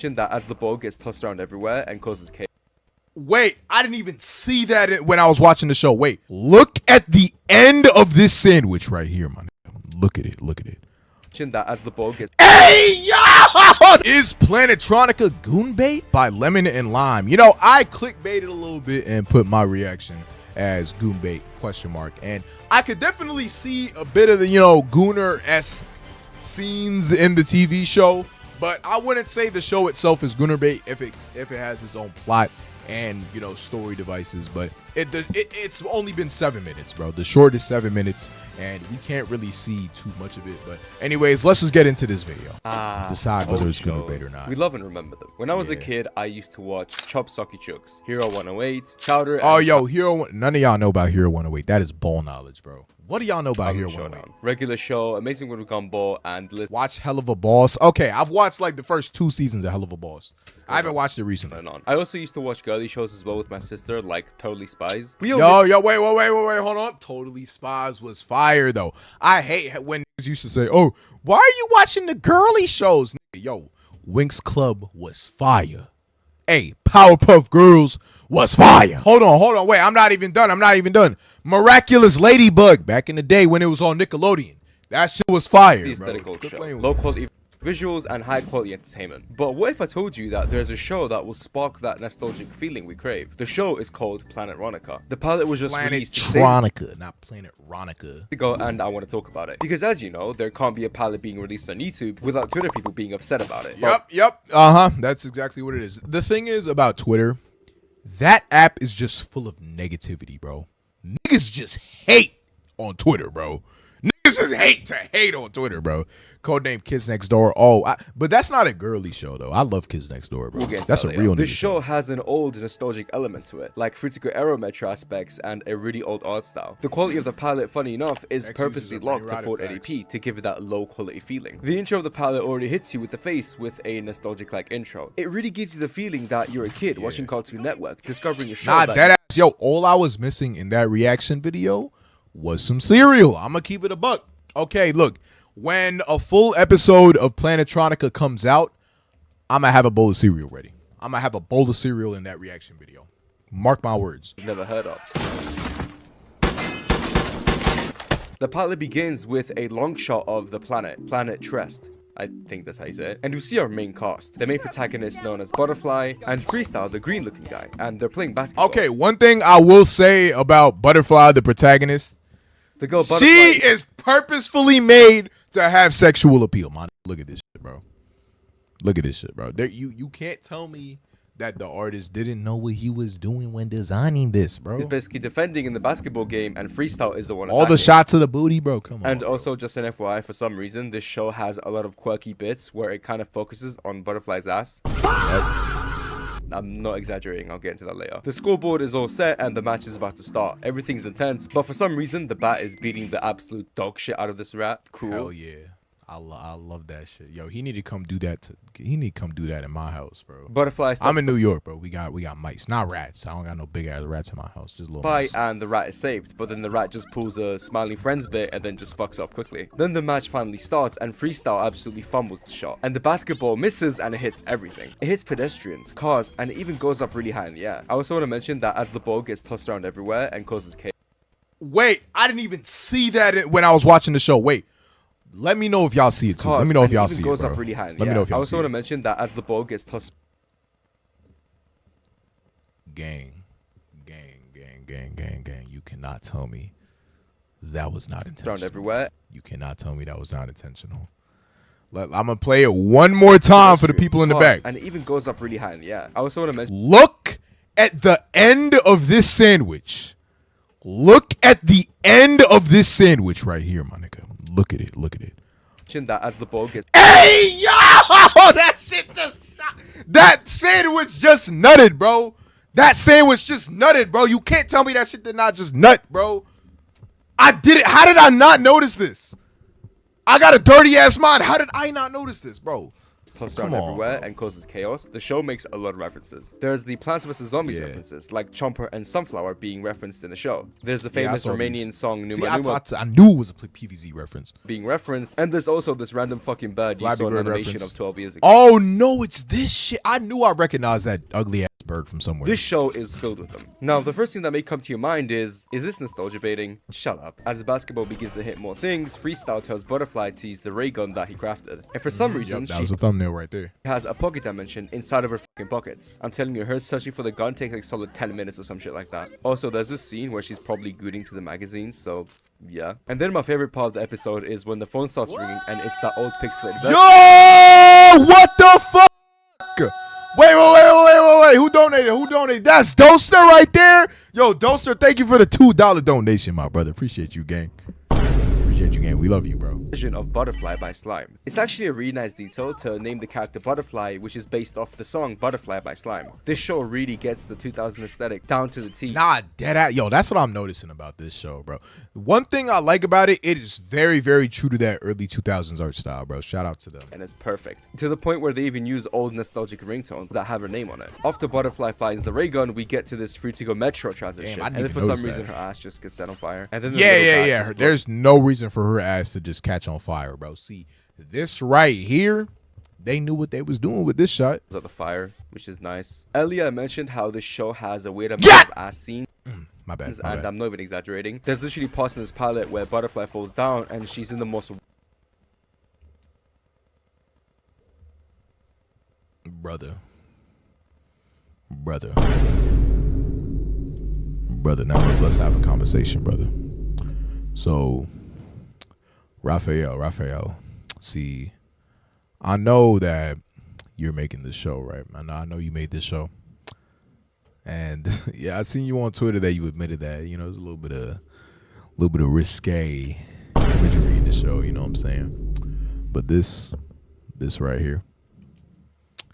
That as the ball gets tossed around everywhere and causes chaos. Wait, I didn't even see that when I was watching the show. Wait, look at the end of this sandwich right here, man. Look at it. Look at it. That as the ball gets. Hey, yo! Is Planetronika goon bait by Lemon and Lime? You know, I clickbaited a little bit and put my reaction as goon bait ? And I could definitely see a bit of the, Gooner-esque scenes in the TV show, but I wouldn't say the show itself is Gooner bait if it has its own plot and story devices. But it's only been 7 minutes, bro. The short is 7 minutes, and we can't really see too much of it. But anyways, let's just get into this video. Decide whether it's Gooner bait or not. We love and remember them. When I was a kid, I used to watch Chop Socky Chooks, Hero 108, Chowder. Oh, yo, none of y'all know about Hero 108. That is ball knowledge, bro. What do y'all know about Hero 108? Regular Show, Amazing World of Gumball, and watch Hell of a Boss. Okay, I've watched like the first 2 seasons of Hell of a Boss. I haven't watched it recently. I also used to watch girly shows as well with my sister, like Totally Spies. Wait, hold on. Totally Spies was fire though. I hate when niggas used to say, "Oh, why are you watching the girly shows?" Yo, Winx Club was fire. Hey, Powerpuff Girls was fire. Hold on. Wait, I'm not even done. Miraculous Ladybug back in the day when it was on Nickelodeon. That shit was fire, bro. Low quality visuals and high quality entertainment. But what if I told you that there's a show that will spark that nostalgic feeling we crave? The show is called PLANETRONIKA. The pilot was just released PLANETRONIKA, not PLANETRONIKA. Ago, and I want to talk about it because, as you know, there can't be a pilot being released on YouTube without Twitter people being upset about it. Yep. That's exactly what it is. The thing is about Twitter, that app is just full of negativity, bro. Niggas just hate on Twitter, bro. Niggas just hate on Twitter, bro. Codename Kids Next Door. But that's not a girly show, though. I love Kids Next Door, bro. That's a real. This show has an old nostalgic element to it, like Fruitico Aero Metro aspects and a really old art style. The quality of the pilot, funny enough, is purposely locked to 480p to give it that low quality feeling. The intro of the pilot already hits you with the face with a nostalgic-like intro. It really gives you the feeling that you're a kid watching Cartoon Network, discovering a show Yo, all I was missing in that reaction video was some cereal. I'm gonna keep it a buck. Okay, look. When a full episode of Planetronika comes out, I'm going to have a bowl of cereal ready. I'm going to have a bowl of cereal in that reaction video. Mark my words. Never heard of. The pilot begins with a long shot of the planet Trest. I think that's how you say it. And we see our main cast. The main protagonist known as Butterfly and Freestyle, the green looking guy. And they're playing basketball. Okay, one thing I will say about Butterfly, the protagonist. The girl Butterfly, she is purposefully made to have sexual appeal, man. Look at this shit, bro. You can't tell me that the artist didn't know what he was doing when designing this, bro. He's basically defending in the basketball game, and Freestyle is the one all attacking. The shots of the booty, bro. Come on. And also, just an FYI, for some reason, this show has a lot of quirky bits where it kind of focuses on Butterfly's ass. I'm not exaggerating, I'll get into that later. The scoreboard is all set and the match is about to start. Everything's intense, but for some reason, the bat is beating the absolute dog shit out of this rat. Cool. Hell yeah. I love that shit. Yo, he need to come do that. He need to come do that in my house, bro. Butterfly. I'm in New York, bro. We got mice, not rats. I don't got no big ass rats in my house. Just little mice. And the rat is saved, but then the rat just pulls a smiling friends bit and then just fucks off quickly. Then the match finally starts and Freestyle absolutely fumbles the shot, and the basketball misses and it hits everything. It hits pedestrians, cars, and it even goes up really high in the air. I also want to mention that as the ball gets tossed around everywhere and causes chaos. Wait, I didn't even see that when I was watching the show. Wait. Let me know if y'all see it too. Let me know if y'all see it, bro. Up really high in the Let me know if y'all see it. I also want to mention that as the ball gets tossed. Gang. You cannot tell me that was not intentional. Around everywhere. You cannot tell me that was not intentional. I'm going to play it one more time for the people in the back. And it even goes up really high in the air. I also want to mention. Look at the end of this sandwich. Look at the end of this sandwich right here, my nigga. Look at it. That as the ball gets. Hey, yo! That shit just. That sandwich just nutted, bro. You can't tell me that shit did not just nut, bro. I did it. How did I not notice this? I got a dirty ass mind. How did I not notice this, bro? tossed around everywhere and causes chaos, the show makes a lot of references. There's the Plants vs. Zombies references, like Chomper and Sunflower being referenced in the show. There's the famous Romanian song Numa Numa. I knew it was a PVZ reference. Being referenced, and there's also this random fucking bird you saw an animation of 12 years ago. Oh no, it's this shit. I knew I recognized that ugly ass bird from somewhere. This show is filled with them. Now, the first thing that may come to your mind is this nostalgia baiting? Shut up. As the basketball begins to hit more things, Freestyle tells Butterfly to use the ray gun that he crafted. And for some reason, that was a thumbnail right there. Has a pocket dimension inside of her fucking pockets. I'm telling you, her searching for the gun takes like solid 10 minutes or some shit like that. Also, there's this scene where she's probably gooting to the magazine, so yeah. And then my favorite part of the episode is when the phone starts ringing and it's that old pixelated version. Yo! What the fuck? Wait. Who donated? That's Doster right there. Yo, Doster, thank you for the $2 donation, my brother. Appreciate you, gang. We love you, bro. Version of Butterfly by Slime. It's actually a really nice detail to name the character Butterfly, which is based off the song Butterfly by Slime. This show really gets the 2000 aesthetic down to the T. Nah, deadass. Yo, that's what I'm noticing about this show, bro. One thing I like about it, it is very, very true to that early 2000s art style, bro. Shout out to them. And it's perfect. To the point where they even use old nostalgic ringtones that have her name on it. After Butterfly finds the ray gun, we get to this Fruitigo Metro transition. And then for some reason, her ass just gets set on fire. And then yeah. There's no reason for her ass to just catch on fire, bro. See, this right here, they knew what they was doing with this shot. Of the fire, which is nice. Earlier, I mentioned how this show has a weird amount of ass scenes. My bad. And I'm not even exaggerating. There's literally parts in this pilot where Butterfly falls down and she's in the most... Brother, now let's have a conversation, brother. So, Raphael, see, I know that you're making this show, right? I know you made this show. And yeah, I seen you on Twitter that you admitted that, you know, there's a little bit of risque imagery in the show, you know what I'm saying? But this right here,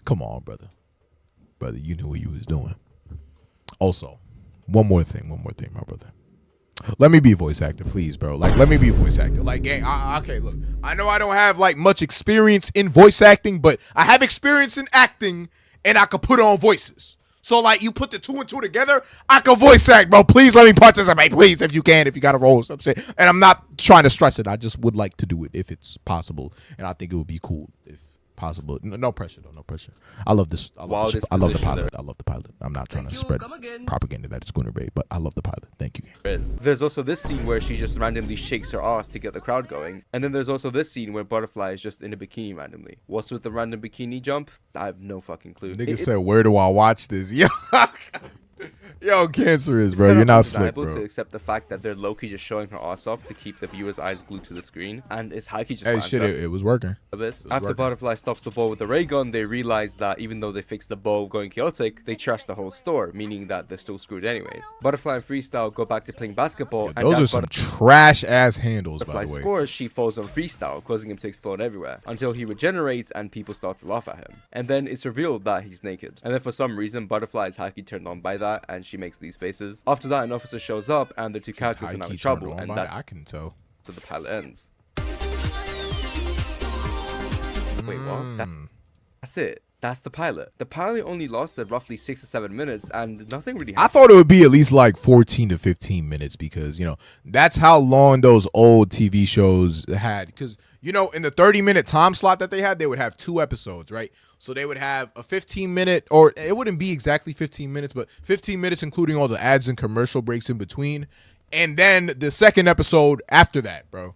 come on, brother, you knew what you was doing. Also, one more thing, my brother. Let me be a voice actor, please, bro. Like, let me be a voice actor. Like, gang, okay, look, I know I don't have like much experience in voice acting, but I have experience in acting, and I could put on voices. So, like, you put the 2 and 2 together, I can voice act, bro. Please let me participate, please, if you can, if you got a role or some shit. And I'm not trying to stress it. I just would like to do it if it's possible, and I think it would be cool if possible. No pressure, though. No pressure. I love this. I love the pilot. I love the pilot. I'm not trying to spread propaganda that it's Schooner Bait, but I love the pilot. Thank you. There's also this scene where she just randomly shakes her ass to get the crowd going. And then there's also this scene where Butterfly is just in a bikini randomly. What's with the random bikini jump? I have no fucking clue. Nigga said, where do I watch this? Yo, cancerous, bro. You're not slick, bro. To accept the fact that they're low-key just showing her ass off to keep the viewer's eyes glued to the screen, and it's high-key just. Hey, shit, it was working. After Butterfly stops the ball with the ray gun, they realize that even though they fixed the ball going chaotic, they trashed the whole store, meaning that they're still screwed anyways. Butterfly and Freestyle go back to playing basketball. And those are some trash-ass handles, by the way. Butterfly scores, she falls on Freestyle, causing him to explode everywhere, until he regenerates and people start to laugh at him. And then it's revealed that he's naked. And then for some reason, Butterfly is high-key turned on by that, and she makes these faces. After that, an officer shows up, and the two characters are now in trouble, and that's I can tell. So the pilot ends. Wait, what? That's it. That's the pilot. The pilot only lasted roughly 6 to 7 minutes, and nothing really happened. I thought it would be at least like 14 to 15 minutes because, you know, that's how long those old TV shows had. Because, you know, in the 30-minute time slot that they had, they would have 2 episodes, right? So they would have a 15-minute, or it wouldn't be exactly 15 minutes, but 15 minutes including all the ads and commercial breaks in between. And then the second episode after that, bro.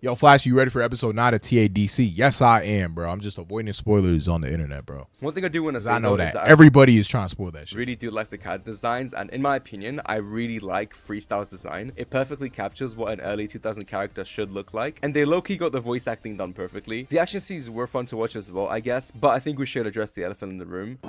Yo, Flash, you ready for episode 9 of TADC? Yes, I am, bro. I'm just avoiding spoilers on the internet, bro. One thing I do want to say, I know that everybody is trying to spoil that shit. I really do like the character designs, and in my opinion, I really like Freestyle's design. It perfectly captures what an early 2000 character should look like, and they low-key got the voice acting done perfectly. The action scenes were fun to watch as well, I guess, but I think we should address the elephant in the room.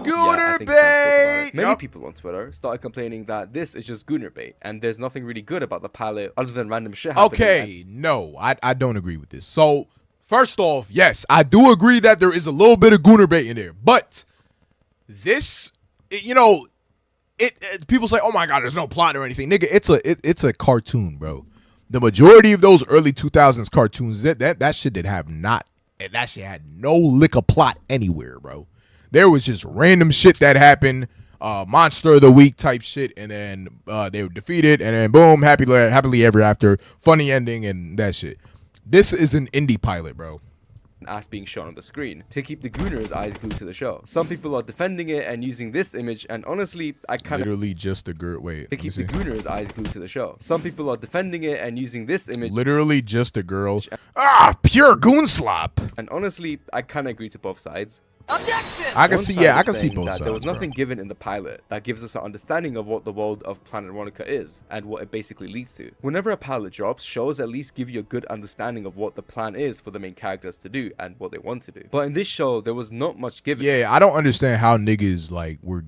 Gooner bait! Many people on Twitter started complaining that this is just Gooner bait, and there's nothing really good about the pilot other than random shit happening. Okay, no, I don't agree with this. So, first off, yes, I do agree that there is a little bit of Gooner bait in there, but this, you know, people say, oh my God, there's no plot or anything. Nigga, it's a cartoon, bro. The majority of those early 2000s cartoons, that shit did have not and that shit had no lick of plot anywhere, bro. There was just random shit that happened, monster of the week type shit, and then they were defeated, and then boom, happily ever after, funny ending, and that shit. This is an indie pilot, bro. Ass being shown on the screen to keep the Gooner's eyes glued to the show. Some people are defending it and using this image, and honestly, I kind of literally just a girl. Wait, to keep the Gooner's eyes glued to the show. Some people are defending it and using this image, literally just a girl. Pure goon slop. And honestly, I kind of agree to both sides. Objection! I can see, yeah, I can see both sides. There was nothing bro. given in the pilot that gives us an understanding of what the world of Planetronika is and what it basically leads to. Whenever a pilot drops, shows at least give you a good understanding of what the plan is for the main characters to do and what they want to do. But in this show, there was not much given. Yeah, I don't understand how niggas like were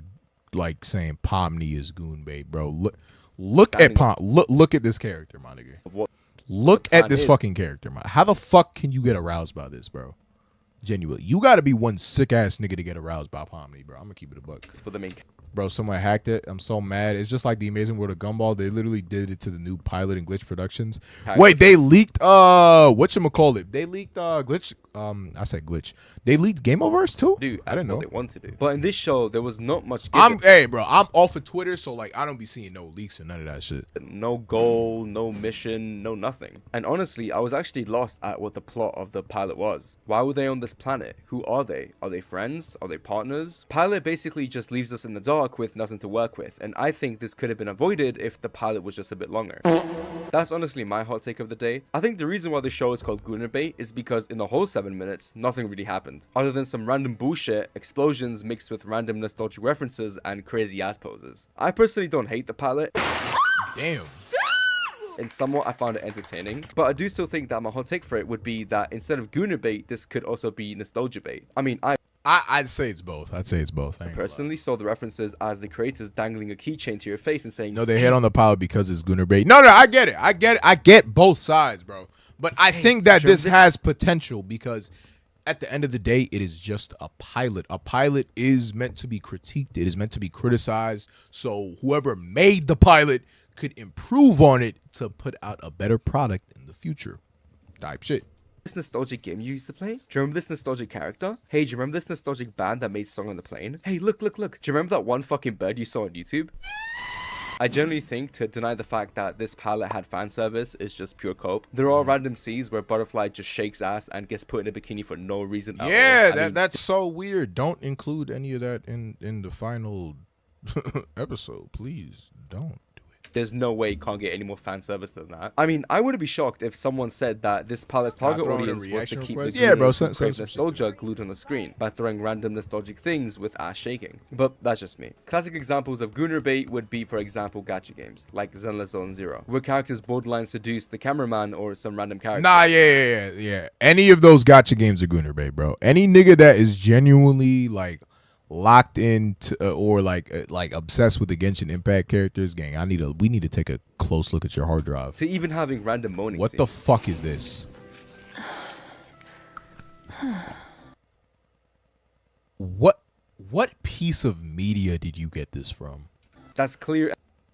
like saying Pomni is goon bait, bro. Look at Pom. Look at this character, my nigga. Look at this fucking character, man. How the fuck can you get aroused by this, bro? Genuinely, you got to be one sick ass nigga to get aroused by Pomni, bro. I'm gonna keep it a buck. For the main bro, someone hacked it. I'm so mad. It's just like the Amazing World of Gumball. They literally did it to the new pilot in Glitch Productions. Wait, they leaked whatchamacallit? They leaked Glitch. I said Glitch. They leaked Game Oververse too? Dude, I didn't know. What they want to do. But in this show, there was not much given. Hey, bro, I'm off of Twitter, so like I don't be seeing no leaks or none of that shit. No goal, no mission, no nothing. And honestly, I was actually lost at what the plot of the pilot was. Why were they on this planet? Who are they? Are they friends? Are they partners? Pilot basically just leaves us in the dark with nothing to work with, and I think this could have been avoided if the pilot was just a bit longer. That's honestly my hot take of the day. I think the reason why the show is called Gooner Bait is because in the whole 7 minutes, nothing really happened, other than some random bullshit, explosions mixed with random nostalgic references and crazy ass poses. I personally don't hate the pilot. Damn. And somewhat I found it entertaining, but I do still think that my hot take for it would be that instead of Gooner Bait, this could also be nostalgia bait. I mean, I'd say it's both. I personally saw the references as the creators dangling a keychain to your face and saying, no, they hit on the pilot because it's Gooner Bait. No, I get it. I get both sides, bro. But I think that this has potential because at the end of the day, it is just a pilot. A pilot is meant to be critiqued. It is meant to be criticized. So whoever made the pilot could improve on it to put out a better product in the future. Type shit. This nostalgic game you used to play? Do you remember this nostalgic character? Hey, do you remember this nostalgic band that made Song on the Plane? Hey, look. Do you remember that one fucking bird you saw on YouTube? I generally think to deny the fact that this pilot had fan service is just pure cope. There are random scenes where Butterfly just shakes ass and gets put in a bikini for no reason at all. Yeah, that's so weird. Don't include any of that in the final episode. Please don't. There's no way it can't get any more fan service than that. I mean, I wouldn't be shocked if someone said that this pilot's target audience was to keep the nostalgia glued on the screen by throwing random nostalgic things with ass shaking. But that's just me. Classic examples of Gooner Bait would be, for example, gacha games like Zenless Zone Zero, where characters borderline seduce the cameraman or some random character. Nah, yeah. Any of those gacha games are Gooner Bait, bro. Any nigga that is genuinely like locked into or like obsessed with the Genshin Impact characters, gang, we need to take a close look at your hard drive. To even having random moaning What scenes. the fuck is this? What piece of media did you get this from? That's clear.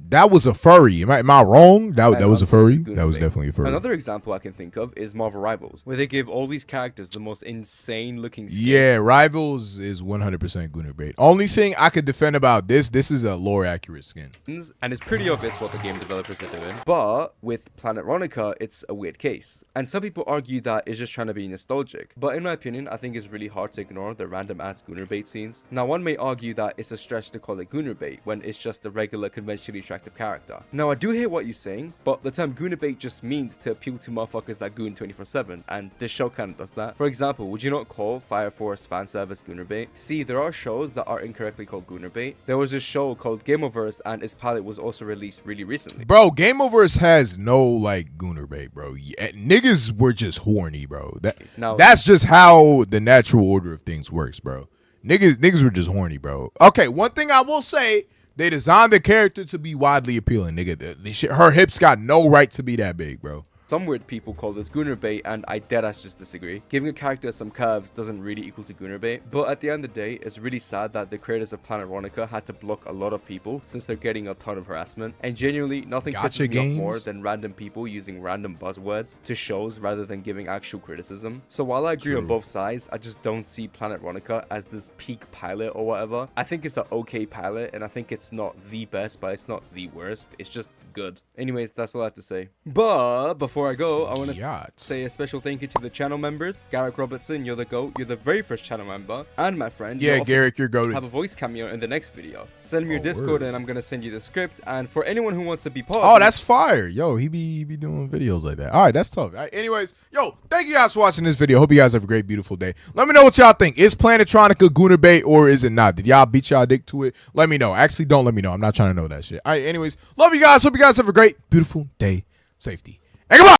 That was a furry. Am I wrong? That was a furry. That was definitely a furry. Another example I can think of is Marvel Rivals, where they give all these characters the most insane looking skin. Yeah, Rivals is 100% Gooner Bait. Only thing I could defend about this is a lore accurate skin. And it's pretty obvious what the game developers are doing. But with Planetronika, it's a weird case. And some people argue that it's just trying to be nostalgic. But in my opinion, I think it's really hard to ignore the random ass Gooner Bait scenes. Now, one may argue that it's a stretch to call it Gooner Bait when it's just a regular conventionally attractive character. Now, I do hear what you're saying, but the term Gooner Bait just means to appeal to motherfuckers that goon 24/7, and this show kind of does that. For example, would you not call Fire Force fan service Gooner Bait? See, there are shows that are incorrectly called Gooner Bait. There was a show called Game Oververse, and its pilot was also released really recently. Bro, Game Oververse has no like Gooner Bait, bro. Yeah, niggas were just horny, bro. That's just how the natural order of things works, bro. Niggas were just horny, bro. Okay, one thing I will say, they designed the character to be widely appealing, nigga. Her hips got no right to be that big, bro. Some weird people call this gooner bait, and I deadass just disagree. Giving a character some curves doesn't really equal to gooner bait, but at the end of the day, it's really sad that the creators of PLANETRONIKA had to block a lot of people since they're getting a ton of harassment, and genuinely nothing pisses me off more than random people using random buzzwords to shows rather than giving actual criticism. So while I agree on both sides, I just don't see PLANETRONIKA as this peak pilot or whatever. I think it's an okay pilot, and I think it's not the best, but it's not the worst. It's just good. Anyways, that's all I have to say. But before I go, I want to say a special thank you to the channel members. Garrick Robertson, you're the GOAT. You're the very first channel member. And my friend, Garrick, you're GOAT. Have a voice cameo in the next video. Send me your Discord and I'm gonna send you the script. And for anyone who wants to be part of that's fire. Yo, he be doing videos like that. All right, that's tough. All right, anyways, yo, thank you guys for watching this video. Hope you guys have a great, beautiful day. Let me know what y'all think. Is PLANETRONIKA gooner bait or is it not? Did y'all beat y'all dick to it? Let me know. Actually, don't let me know. I'm not trying to know that shit. All right, anyways, love you guys. Hope you guys have a great, beautiful day. Safety. And come on.